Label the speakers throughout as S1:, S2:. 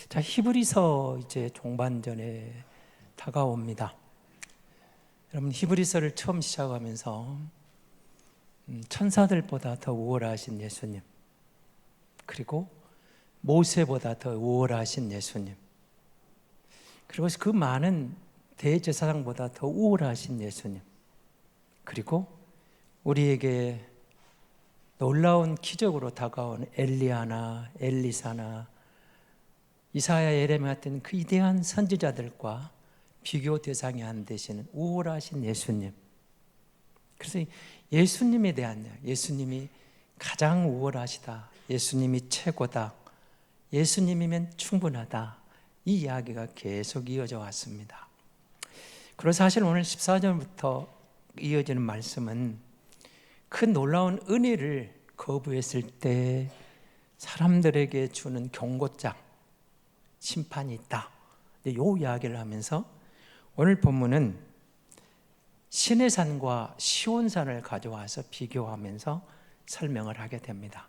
S1: 자, 히브리서 이제 종반전에 다가옵니다. 여러분, 히브리서를 처음 시작하면서 천사들보다 더 우월하신 예수님, 그리고 모세보다 더 우월하신 예수님, 그리고 그 많은 대제사장보다 더 우월하신 예수님, 그리고 우리에게 놀라운 기적으로 다가온 엘리야나 엘리사나 이사야, 예레미야 같은 그 위대한 선지자들과 비교 대상이 안 되시는 우월하신 예수님. 그래서 예수님에 대한, 예수님이 가장 우월하시다, 예수님이 최고다, 예수님이면 충분하다, 이 이야기가 계속 이어져 왔습니다. 그리고 사실 오늘 14절부터 이어지는 말씀은 그 놀라운 은혜를 거부했을 때 사람들에게 주는 경고장, 심판이 있다, 이 이야기를 하면서 오늘 본문은 시내산과 시온산을 가져와서 비교하면서 설명을 하게 됩니다.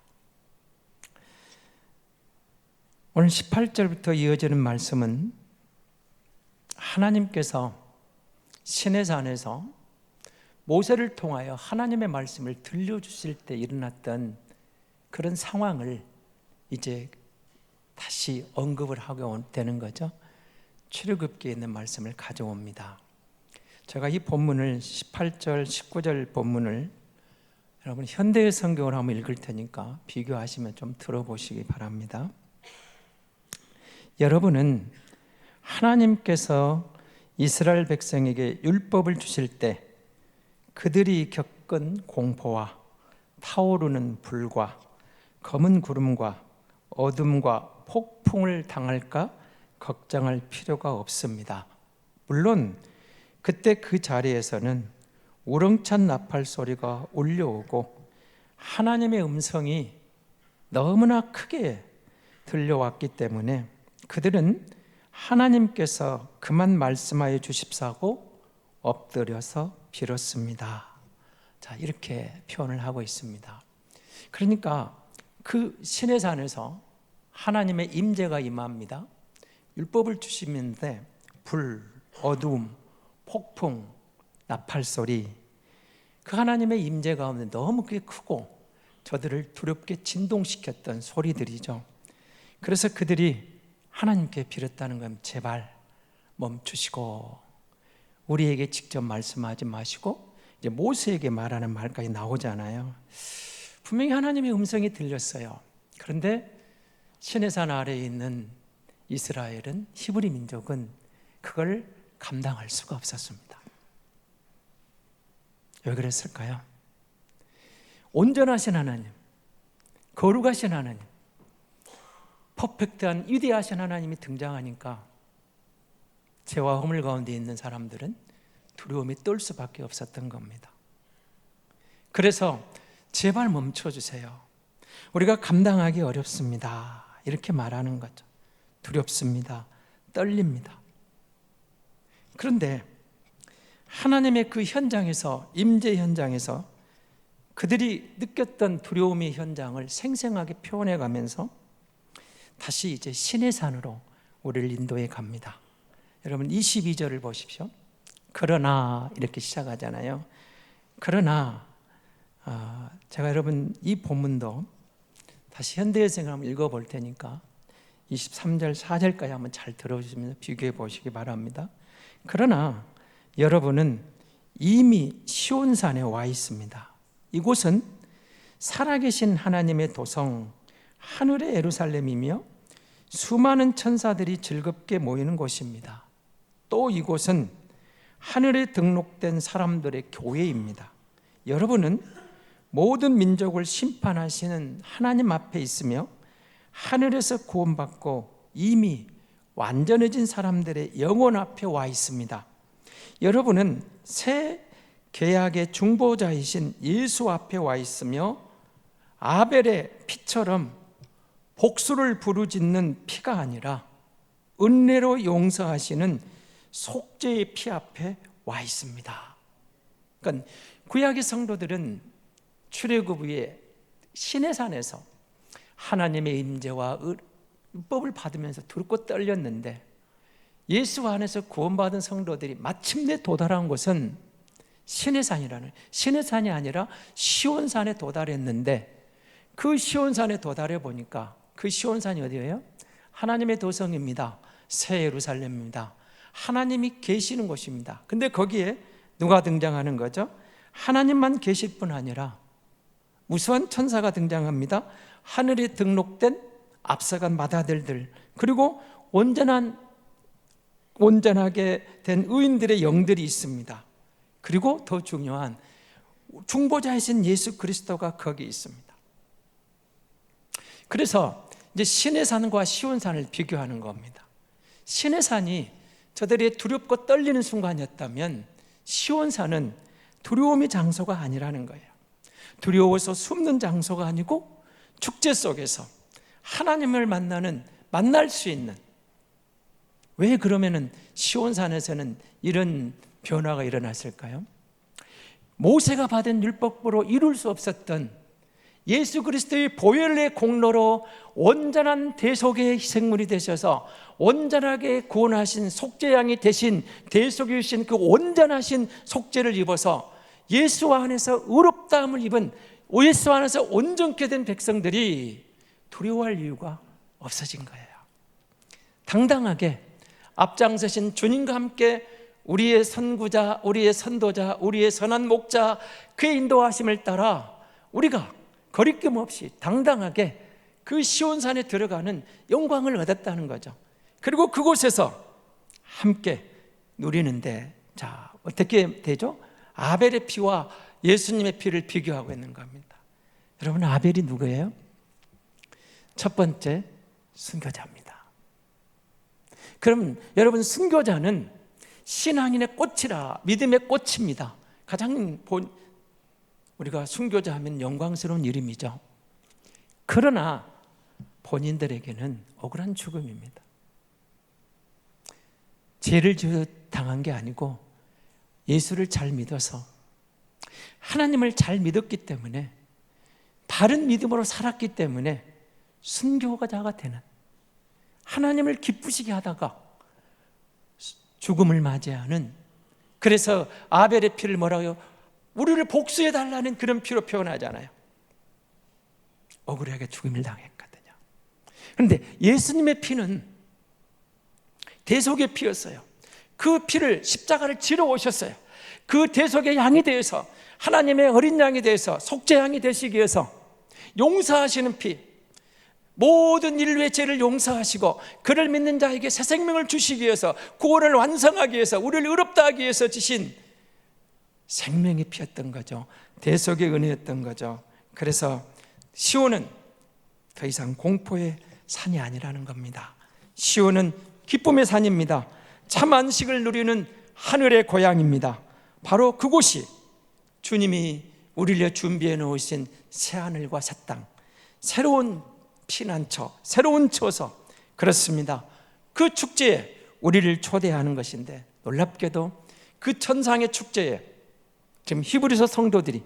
S1: 오늘 18절부터 이어지는 말씀은 하나님께서 시내산에서 모세를 통하여 하나님의 말씀을 들려주실 때 일어났던 그런 상황을 이제 다시 언급을 하게 되는 거죠. 출애굽기에 있는 말씀을 가져옵니다. 제가 이 본문을 18절, 19절 본문을 여러분 현대의 성경을 한번 읽을 테니까 비교하시면 좀 들어보시기 바랍니다. 여러분은 하나님께서 이스라엘 백성에게 율법을 주실 때 그들이 겪은 공포와 타오르는 불과 검은 구름과 어둠과 폭풍을 당할까 걱정할 필요가 없습니다. 물론 그때 그 자리에서는 우렁찬 나팔 소리가 울려오고 하나님의 음성이 너무나 크게 들려왔기 때문에 그들은 하나님께서 그만 말씀하여 주십사고 엎드려서 빌었습니다. 자, 이렇게 표현을 하고 있습니다. 그러니까 그 시내산에서 하나님의 임재가 임합니다. 율법을 주시는데 불, 어두움, 폭풍, 나팔소리, 그 하나님의 임재 가운데 너무 그게 크고 저들을 두렵게 진동시켰던 소리들이죠. 그래서 그들이 하나님께 빌었다는 건 제발 멈추시고 우리에게 직접 말씀하지 마시고 이제 모세에게 말하는 말까지 나오잖아요. 분명히 하나님의 음성이 들렸어요. 그런데 시내산 아래에 있는 이스라엘은, 히브리 민족은 그걸 감당할 수가 없었습니다. 왜 그랬을까요? 온전하신 하나님, 거룩하신 하나님, 퍼펙트한 위대하신 하나님이 등장하니까 죄와 허물 가운데 있는 사람들은 두려움이 떨 수밖에 없었던 겁니다. 그래서 제발 멈춰주세요. 우리가 감당하기 어렵습니다. 이렇게 말하는 거죠. 두렵습니다. 떨립니다. 그런데 하나님의 그 현장에서, 임재 현장에서 그들이 느꼈던 두려움의 현장을 생생하게 표현해 가면서 다시 이제 시내산으로 우리를 인도해 갑니다. 여러분 22절을 보십시오. 그러나 이렇게 시작하잖아요. 그러나 제가 여러분 이 본문도 다시 현대해석을 한번 읽어볼 테니까 23절, 4절까지 한번 잘 들어주시면서 비교해 보시기 바랍니다. 그러나 여러분은 이미 시온산에 와 있습니다. 이곳은 살아계신 하나님의 도성, 하늘의 예루살렘이며 수많은 천사들이 즐겁게 모이는 곳입니다. 또 이곳은 하늘에 등록된 사람들의 교회입니다. 여러분은 모든 민족을 심판하시는 하나님 앞에 있으며 하늘에서 구원받고 이미 완전해진 사람들의 영혼 앞에 와 있습니다. 여러분은 새 계약의 중보자이신 예수 앞에 와 있으며 아벨의 피처럼 복수를 부르짖는 피가 아니라 은혜로 용서하시는 속죄의 피 앞에 와 있습니다. 그러니까 구약의 성도들은 출애굽 후에 시내산에서 하나님의 임재와 율법을 받으면서 두렵고 떨렸는데 예수 안에서 구원받은 성도들이 마침내 도달한 곳은 시내산이라는, 시내산이 아니라 시온산에 도달했는데, 그 시온산에 도달해 보니까 그 시온산이 어디예요? 하나님의 도성입니다. 새 예루살렘입니다. 하나님이 계시는 곳입니다. 근데 거기에 누가 등장하는 거죠? 하나님만 계실 뿐 아니라 무수한 천사가 등장합니다. 하늘에 등록된 앞서간 맏아들들, 그리고 온전하게 된 의인들의 영들이 있습니다. 그리고 더 중요한 중보자이신 예수 그리스도가 거기 있습니다. 그래서 이제 시내산과 시온산을 비교하는 겁니다. 시내산이 저들이 두렵고 떨리는 순간이었다면 시온산은 두려움의 장소가 아니라는 거예요. 두려워서 숨는 장소가 아니고 축제 속에서 하나님을 만날 수 있는, 왜 그러면은 시온산에서는 이런 변화가 일어났을까요? 모세가 받은 율법으로 이룰 수 없었던 예수 그리스도의 보혈의 공로로 온전한 대속의 희생물이 되셔서 온전하게 구원하신 속죄양이 되신 대속이신 그 온전하신 속죄를 입어서 예수 안에서 의롭다함을 입은, 예수 안에서 온전케 된 백성들이 두려워할 이유가 없어진 거예요. 당당하게 앞장서신 주님과 함께 우리의 선구자, 우리의 선도자, 우리의 선한 목자, 그의 인도하심을 따라 우리가 거리낌 없이 당당하게 그 시온산에 들어가는 영광을 얻었다는 거죠. 그리고 그곳에서 함께 누리는데, 자, 어떻게 되죠? 아벨의 피와 예수님의 피를 비교하고 있는 겁니다. 여러분, 아벨이 누구예요? 첫 번째, 순교자입니다. 그럼 여러분, 순교자는 신앙인의 꽃이라, 믿음의 꽃입니다. 가장 우리가 순교자 하면 영광스러운 이름이죠. 그러나 본인들에게는 억울한 죽음입니다. 죄를 지어 당한 게 아니고 예수를 잘 믿어서, 하나님을 잘 믿었기 때문에, 바른 믿음으로 살았기 때문에 순교자가 되는, 하나님을 기쁘시게 하다가 죽음을 맞이하는, 그래서 아벨의 피를 뭐라고요? 우리를 복수해달라는 그런 피로 표현하잖아요. 억울하게 죽음을 당했거든요. 그런데 예수님의 피는 대속의 피였어요. 그 피를, 십자가를 지러 오셨어요. 그 대속의 양이 되어서, 하나님의 어린 양이 되어서 속죄 양이 되시기 위해서 용서하시는 피, 모든 인류의 죄를 용서하시고 그를 믿는 자에게 새 생명을 주시기 위해서, 구원을 완성하기 위해서, 우리를 의롭다 하기 위해서 지신 생명의 피였던 거죠. 대속의 은혜였던 거죠. 그래서 시온은 더 이상 공포의 산이 아니라는 겁니다. 시온은 기쁨의 산입니다. 참 안식을 누리는 하늘의 고향입니다. 바로 그곳이 주님이 우리를 위해 준비해 놓으신 새하늘과 새 땅, 새로운 피난처, 새로운 처소, 그렇습니다. 그 축제에 우리를 초대하는 것인데, 놀랍게도 그 천상의 축제에 지금 히브리서 성도들이,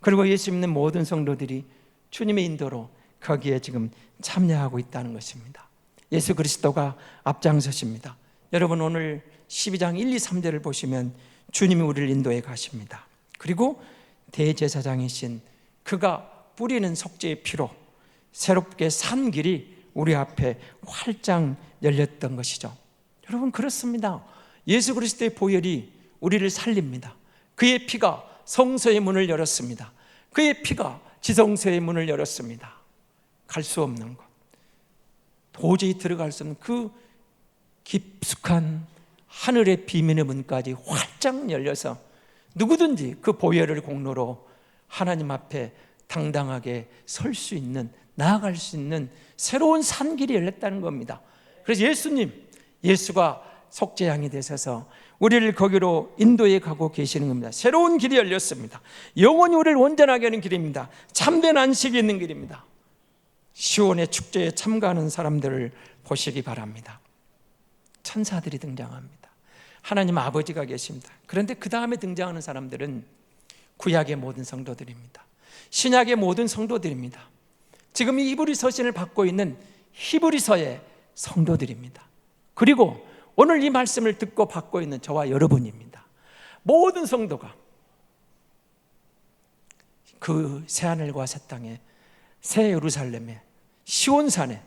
S1: 그리고 예수 믿는 모든 성도들이 주님의 인도로 거기에 지금 참여하고 있다는 것입니다. 예수 그리스도가 앞장서십니다. 여러분, 오늘 12장 1, 2, 3절을 보시면 주님이 우리를 인도해 가십니다. 그리고 대제사장이신 그가 뿌리는 속죄의 피로 새롭게 산 길이 우리 앞에 활짝 열렸던 것이죠. 여러분, 그렇습니다. 예수 그리스도의 보혈이 우리를 살립니다. 그의 피가 성소의 문을 열었습니다. 그의 피가 지성소의 문을 열었습니다. 갈 수 없는 것, 도저히 들어갈 수 없는 그 깊숙한 하늘의 비밀의 문까지 활짝 열려서 누구든지 그 보혈을 공로로 하나님 앞에 당당하게 설 수 있는, 나아갈 수 있는 새로운 산길이 열렸다는 겁니다. 그래서 예수가 속죄양이 되셔서 우리를 거기로 인도해 가고 계시는 겁니다. 새로운 길이 열렸습니다. 영원히 우리를 온전하게 하는 길입니다. 참된 안식이 있는 길입니다. 시온의 축제에 참가하는 사람들을 보시기 바랍니다. 천사들이 등장합니다. 하나님 아버지가 계십니다. 그런데 그 다음에 등장하는 사람들은 구약의 모든 성도들입니다. 신약의 모든 성도들입니다. 지금 이 히브리 서신을 받고 있는 히브리서의 성도들입니다. 그리고 오늘 이 말씀을 듣고 받고 있는 저와 여러분입니다. 모든 성도가 그 새하늘과 새 땅에, 새 예루살렘에, 시온산에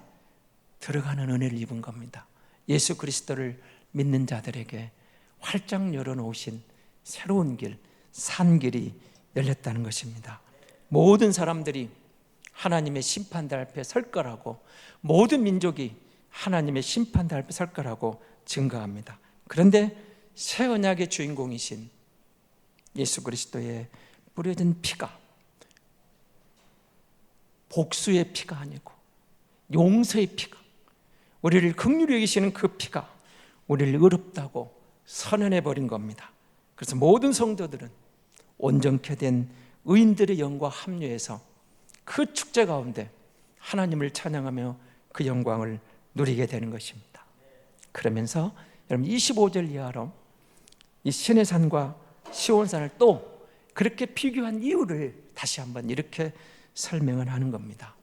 S1: 들어가는 은혜를 입은 겁니다. 예수 그리스도를 믿는 자들에게 활짝 열어놓으신 새로운 길, 산길이 열렸다는 것입니다. 모든 사람들이 하나님의 심판대 앞에 설 거라고, 모든 민족이 하나님의 심판대 앞에 설 거라고 증거합니다. 그런데 새 언약의 주인공이신 예수 그리스도의 뿌려진 피가 복수의 피가 아니고 용서의 피가, 우리를 긍휼히 여기시는 그 피가 우리를 의롭다고 선언해 버린 겁니다. 그래서 모든 성도들은 온전케 된 의인들의 영과 합류해서 그 축제 가운데 하나님을 찬양하며 그 영광을 누리게 되는 것입니다. 그러면서 여러분 25절 이하로 이 시내산과 시온산을 또 그렇게 비교한 이유를 다시 한번 이렇게 설명을 하는 겁니다.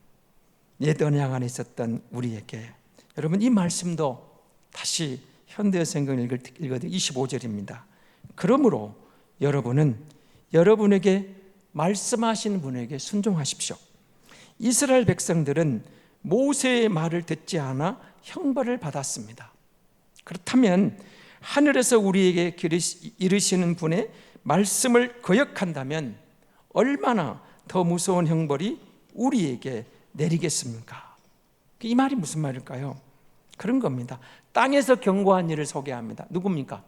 S1: 옛 언약 안에 있었던 우리에게, 여러분 이 말씀도 다시 현대어 성경을 읽어도 25절입니다. 그러므로 여러분은 여러분에게 말씀하신 분에게 순종하십시오. 이스라엘 백성들은 모세의 말을 듣지 않아 형벌을 받았습니다. 그렇다면 하늘에서 우리에게 이르시는 분의 말씀을 거역한다면 얼마나 더 무서운 형벌이 우리에게 내리겠습니까? 이 말이 무슨 말일까요? 그런 겁니다. 땅에서 경고한 일을 소개합니다. 누굽니까?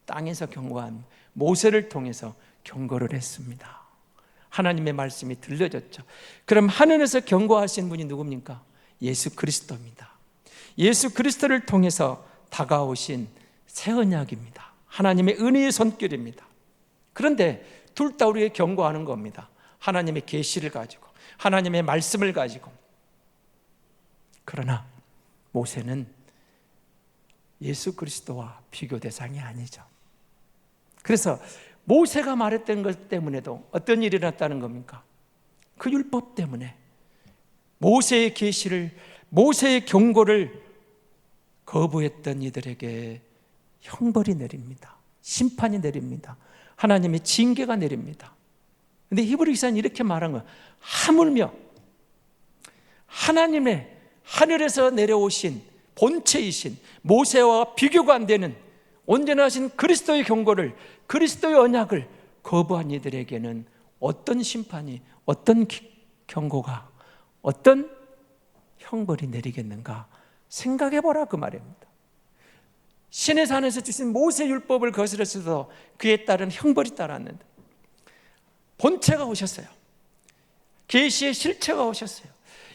S1: 땅에서 경고한 모세를 통해서 경고를 했습니다. 하나님의 말씀이 들려졌죠. 그럼 하늘에서 경고하신 분이 누굽니까? 예수 그리스도입니다. 예수 그리스도를 통해서 다가오신 새 언약입니다. 하나님의 은혜의 손길입니다. 그런데 둘 다 우리에게 경고하는 겁니다. 하나님의 계시를 가지고, 하나님의 말씀을 가지고. 그러나 모세는 예수 그리스도와 비교 대상이 아니죠. 그래서 모세가 말했던 것 때문에도 어떤 일이 일어났다는 겁니까? 그 율법 때문에 모세의 계시를, 모세의 경고를 거부했던 이들에게 형벌이 내립니다. 심판이 내립니다. 하나님의 징계가 내립니다. 그런데 히브리 기사는 이렇게 말한 거예요. 하물며 하나님의 하늘에서 내려오신 본체이신 모세와 비교가 안 되는 온전하신 그리스도의 경고를, 그리스도의 언약을 거부한 이들에게는 어떤 심판이, 어떤 경고가, 어떤 형벌이 내리겠는가 생각해 보라 그 말입니다. 시내산에서 주신 모세 율법을 거스렸어도 그에 따른 형벌이 따랐는데 본체가 오셨어요. 계시의 실체가 오셨어요.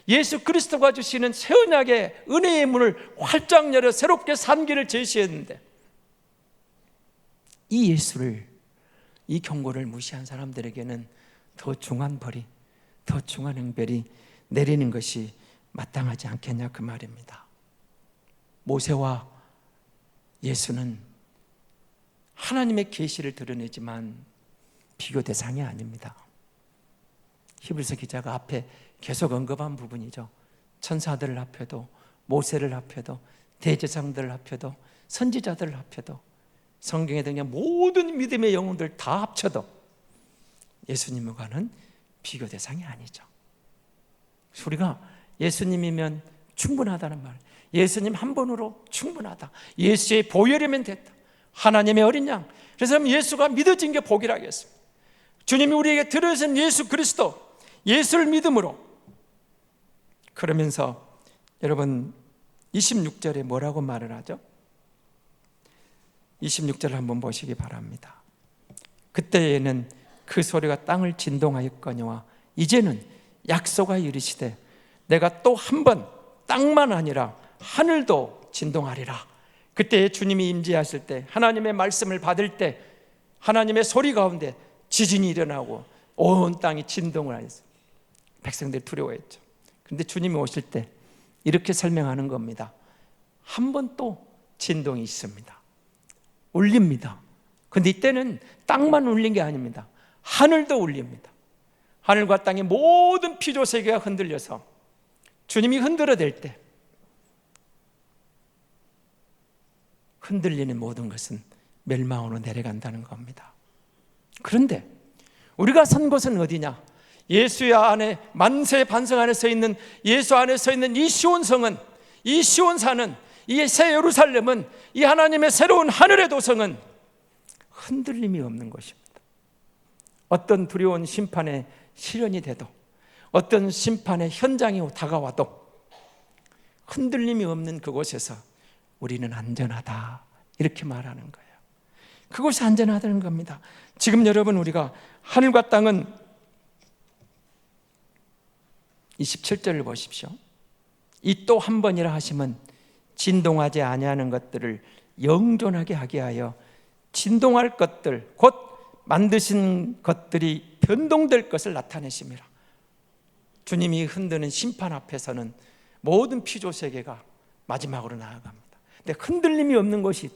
S1: 예수 그리스도가 주시는 새 언약의 은혜의 문을 활짝 열어 새롭게 산 길을 제시했는데 이 예수를, 이 경고를 무시한 사람들에게는 더 중한 벌이, 더 중한 형벌이 내리는 것이 마땅하지 않겠냐 그 말입니다. 모세와 예수는 하나님의 계시를 드러내지만 비교 대상이 아닙니다. 히브리서 기자가 앞에 계속 언급한 부분이죠. 천사들을 합해도, 모세를 합해도, 대제사장들을 합해도, 선지자들을 합해도, 성경에 등장 모든 믿음의 영웅들 다 합쳐도 예수님과는 비교 대상이 아니죠. 우리가 예수님이면 충분하다는 말, 예수님 한 번으로 충분하다, 예수의 보혈이면 됐다, 하나님의 어린 양, 그래서 예수가 믿어진 게 복이라겠습니다. 주님이 우리에게 들으신 예수 그리스도, 예수를 믿음으로. 그러면서 여러분 26절에 뭐라고 말을 하죠? 26절을 한번 보시기 바랍니다. 그때에는 그 소리가 땅을 진동하였거니와 이제는 약속하여 이르시되 내가 또 한 번 땅만 아니라 하늘도 진동하리라. 그때 주님이 임재하실 때, 하나님의 말씀을 받을 때 하나님의 소리 가운데 지진이 일어나고 온 땅이 진동을 하였어요. 백성들이 두려워했죠. 그런데 주님이 오실 때 이렇게 설명하는 겁니다. 한 번 또 진동이 있습니다. 울립니다. 그런데 이때는 땅만 울린 게 아닙니다. 하늘도 울립니다. 하늘과 땅의 모든 피조 세계가 흔들려서 주님이 흔들어댈 때 흔들리는 모든 것은 멸망으로 내려간다는 겁니다. 그런데 우리가 선 곳은 어디냐? 예수의 안에, 만세 반석 안에 서 있는, 예수 안에 서 있는 이 시온성은, 이 시온산은, 이 새 예루살렘은, 이 하나님의 새로운 하늘의 도성은 흔들림이 없는 것입니다. 어떤 두려운 심판의 시련이 돼도, 어떤 심판의 현장이 다가와도 흔들림이 없는 그곳에서 우리는 안전하다, 이렇게 말하는 거예요. 그곳이 안전하다는 겁니다. 지금 여러분, 우리가 하늘과 땅은, 27절을 보십시오. 이 또 한 번이라 하시면 진동하지 아니하는 것들을 영존하게 하게 하여 진동할 것들, 곧 만드신 것들이 변동될 것을 나타내심이라. 주님이 흔드는 심판 앞에서는 모든 피조 세계가 마지막으로 나아갑니다. 근데 흔들림이 없는 것이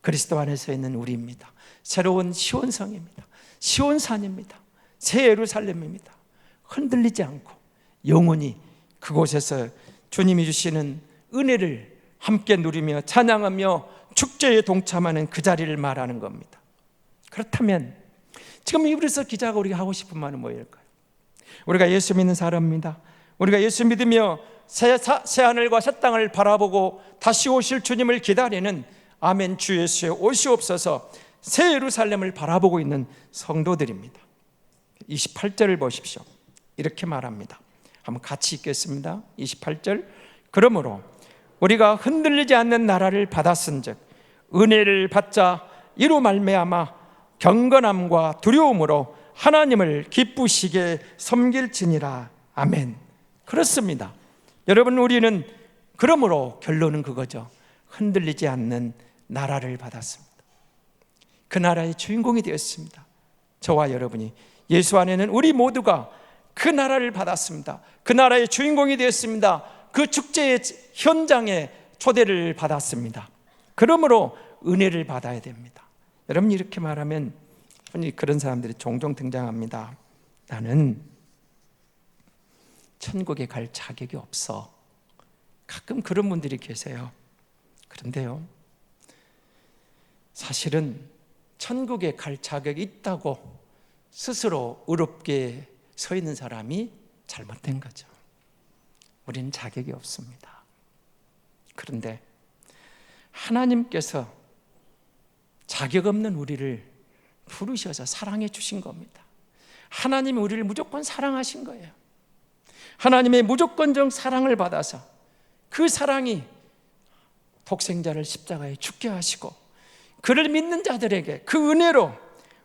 S1: 그리스도 안에서 있는 우리입니다. 새로운 시온성입니다. 시온산입니다. 새 예루살렘입니다. 흔들리지 않고 영원히 그곳에서 주님이 주시는 은혜를 함께 누리며 찬양하며 축제에 동참하는 그 자리를 말하는 겁니다. 그렇다면 지금 이브리서 기자가 우리가 하고 싶은 말은 뭐일까요? 우리가 예수 믿는 사람입니다. 우리가 예수 믿으며 새 하늘과 새 땅을 바라보고 다시 오실 주님을 기다리는, 아멘 주 예수의 오시옵소서, 새 예루살렘을 바라보고 있는 성도들입니다. 28절을 보십시오. 이렇게 말합니다. 한번 같이 읽겠습니다. 28절. 그러므로 우리가 흔들리지 않는 나라를 받았은즉 은혜를 받자 이로 말미암아 경건함과 두려움으로 하나님을 기쁘시게 섬길지니라. 아멘. 그렇습니다. 여러분, 우리는 그러므로 결론은 그거죠. 흔들리지 않는 나라를 받았습니다. 그 나라의 주인공이 되었습니다. 저와 여러분이, 예수 안에는 우리 모두가 그 나라를 받았습니다. 그 나라의 주인공이 되었습니다. 그 축제의 현장에 초대를 받았습니다. 그러므로 은혜를 받아야 됩니다. 여러분, 이렇게 말하면 그런 사람들이 종종 등장합니다. 나는 천국에 갈 자격이 없어. 가끔 그런 분들이 계세요. 그런데요, 사실은 천국에 갈 자격이 있다고 스스로 의롭게 서 있는 사람이 잘못된 거죠. 우리는 자격이 없습니다. 그런데 하나님께서 자격 없는 우리를 부르셔서 사랑해 주신 겁니다. 하나님이 우리를 무조건 사랑하신 거예요. 하나님의 무조건적 사랑을 받아서 그 사랑이 독생자를 십자가에 죽게 하시고, 그를 믿는 자들에게 그 은혜로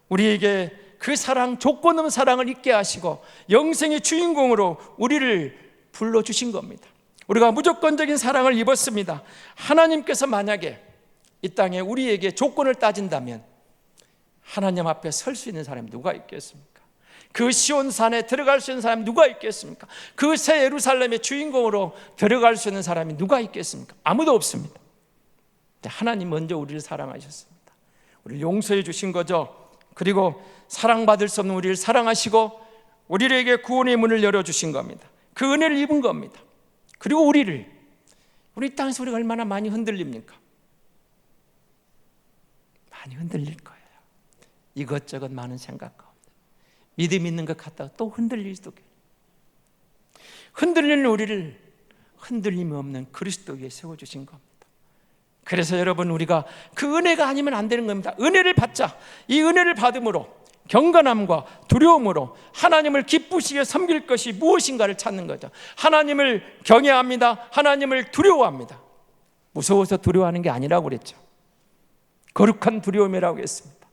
S1: 우리에게 그 사랑, 조건 없는 사랑을 잊게 하시고 영생의 주인공으로 우리를 불러주신 겁니다. 우리가 무조건적인 사랑을 입었습니다. 하나님께서 만약에 이 땅에 우리에게 조건을 따진다면 하나님 앞에 설 수 있는 사람이 누가 있겠습니까? 그 시온산에 들어갈 수 있는 사람이 누가 있겠습니까? 그 새 예루살렘의 주인공으로 들어갈 수 있는 사람이 누가 있겠습니까? 아무도 없습니다. 하나님 먼저 우리를 사랑하셨습니다. 우리를 용서해 주신 거죠. 그리고 사랑받을 수 없는 우리를 사랑하시고 우리에게 구원의 문을 열어주신 겁니다. 그 은혜를 입은 겁니다. 그리고 우리 땅에서 우리가 얼마나 많이 흔들립니까? 많이 흔들릴 거예요. 이것저것 많은 생각 가운데 믿음 있는 것 같다가 또 흔들릴 수도 있고, 흔들리는 우리를 흔들림이 없는 그리스도 위에 세워주신 겁니다. 그래서 여러분, 우리가 그 은혜가 아니면 안 되는 겁니다. 은혜를 받자. 이 은혜를 받음으로 경건함과 두려움으로 하나님을 기쁘시게 섬길 것이 무엇인가를 찾는 거죠. 하나님을 경외합니다. 하나님을 두려워합니다. 무서워서 두려워하는 게 아니라고 그랬죠. 거룩한 두려움이라고 했습니다.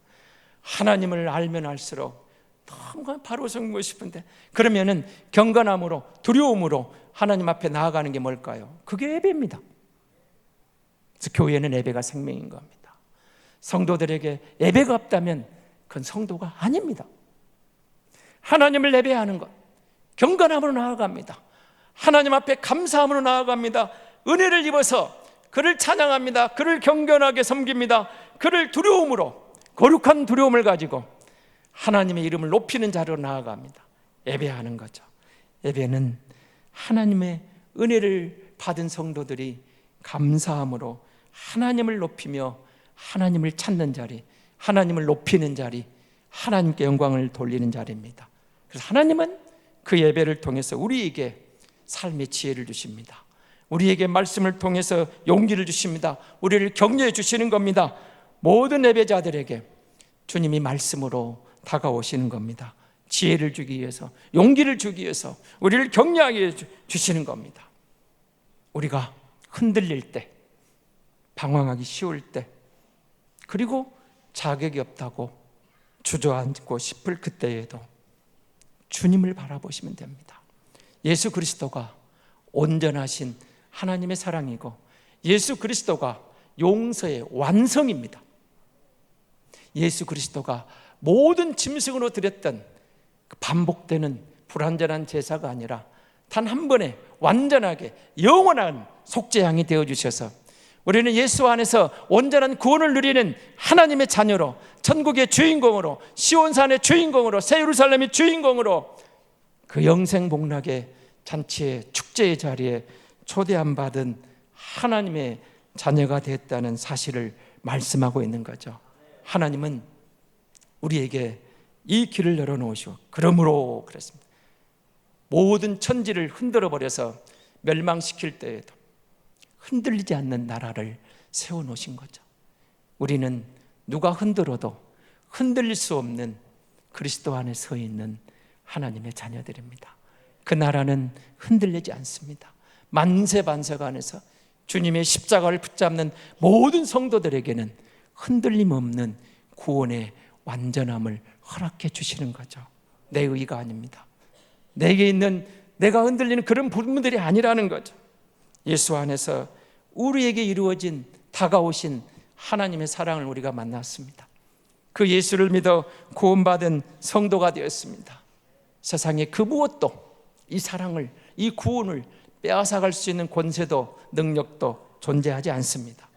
S1: 하나님을 알면 알수록 너무 바로 섬기고 싶은데, 그러면은 경건함으로 두려움으로 하나님 앞에 나아가는 게 뭘까요? 그게 예배입니다. 그래서 교회는 예배가 생명인 겁니다. 성도들에게 예배가 없다면 그건 성도가 아닙니다. 하나님을 예배하는 것, 경건함으로 나아갑니다. 하나님 앞에 감사함으로 나아갑니다. 은혜를 입어서 그를 찬양합니다. 그를 경건하게 섬깁니다. 그를 두려움으로, 거룩한 두려움을 가지고 하나님의 이름을 높이는 자리로 나아갑니다. 예배하는 거죠. 예배는 하나님의 은혜를 받은 성도들이 감사함으로 하나님을 높이며 하나님을 찾는 자리, 하나님을 높이는 자리, 하나님께 영광을 돌리는 자리입니다. 그래서 하나님은 그 예배를 통해서 우리에게 삶의 지혜를 주십니다. 우리에게 말씀을 통해서 용기를 주십니다. 우리를 격려해 주시는 겁니다. 모든 예배자들에게 주님이 말씀으로 다가오시는 겁니다. 지혜를 주기 위해서, 용기를 주기 위해서 우리를 격려하게 주시는 겁니다. 우리가 흔들릴 때, 방황하기 쉬울 때, 그리고 자격이 없다고 주저앉고 싶을 그때에도 주님을 바라보시면 됩니다. 예수 그리스도가 온전하신 하나님의 사랑이고 예수 그리스도가 용서의 완성입니다. 예수 그리스도가 모든 짐승으로 드렸던 반복되는 불완전한 제사가 아니라 단 한 번에 완전하게 영원한 속죄양이 되어주셔서 우리는 예수 안에서 온전한 구원을 누리는 하나님의 자녀로, 천국의 주인공으로, 시온산의 주인공으로, 새 예루살렘의 주인공으로 그 영생복락의 잔치의 축제의 자리에 초대함 받은 하나님의 자녀가 됐다는 사실을 말씀하고 있는 거죠. 하나님은 우리에게 이 길을 열어놓으시고 그러므로 그랬습니다. 모든 천지를 흔들어 버려서 멸망시킬 때에도 흔들리지 않는 나라를 세워놓으신 거죠. 우리는 누가 흔들어도 흔들릴 수 없는 그리스도 안에 서 있는 하나님의 자녀들입니다. 그 나라는 흔들리지 않습니다. 만세반세가 안에서 주님의 십자가를 붙잡는 모든 성도들에게는 흔들림 없는 구원의 완전함을 허락해 주시는 거죠. 내 의가 아닙니다. 내게 있는 내가 흔들리는 그런 부분들이 아니라는 거죠. 예수 안에서 우리에게 이루어진 다가오신 하나님의 사랑을 우리가 만났습니다. 그 예수를 믿어 구원받은 성도가 되었습니다. 세상에 그 무엇도 이 사랑을, 이 구원을 빼앗아갈 수 있는 권세도 능력도 존재하지 않습니다.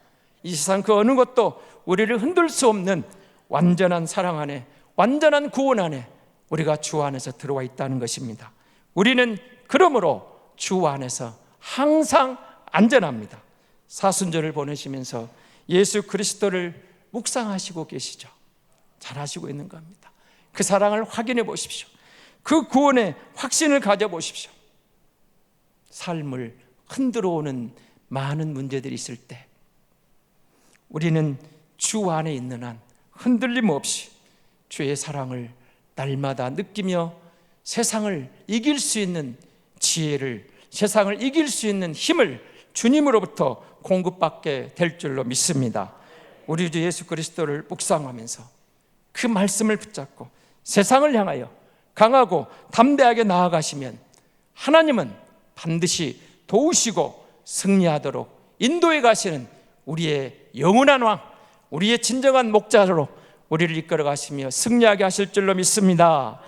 S1: 이 세상 그 어느 것도 우리를 흔들 수 없는 완전한 사랑 안에, 완전한 구원 안에 우리가 주 안에서 들어와 있다는 것입니다. 우리는 그러므로 주 안에서 항상 안전합니다. 사순절을 보내시면서 예수 그리스도를 묵상하시고 계시죠. 잘하시고 있는 겁니다. 그 사랑을 확인해 보십시오. 그 구원의 확신을 가져보십시오. 삶을 흔들어 오는 많은 문제들이 있을 때 우리는 주 안에 있는 한 흔들림 없이 주의 사랑을 날마다 느끼며 세상을 이길 수 있는 지혜를, 세상을 이길 수 있는 힘을 주님으로부터 공급받게 될 줄로 믿습니다. 우리 주 예수 그리스도를 묵상하면서 그 말씀을 붙잡고 세상을 향하여 강하고 담대하게 나아가시면 하나님은 반드시 도우시고 승리하도록 인도해 가시는 우리의 영원한 왕, 우리의 진정한 목자로 우리를 이끌어 가시며 승리하게 하실 줄로 믿습니다.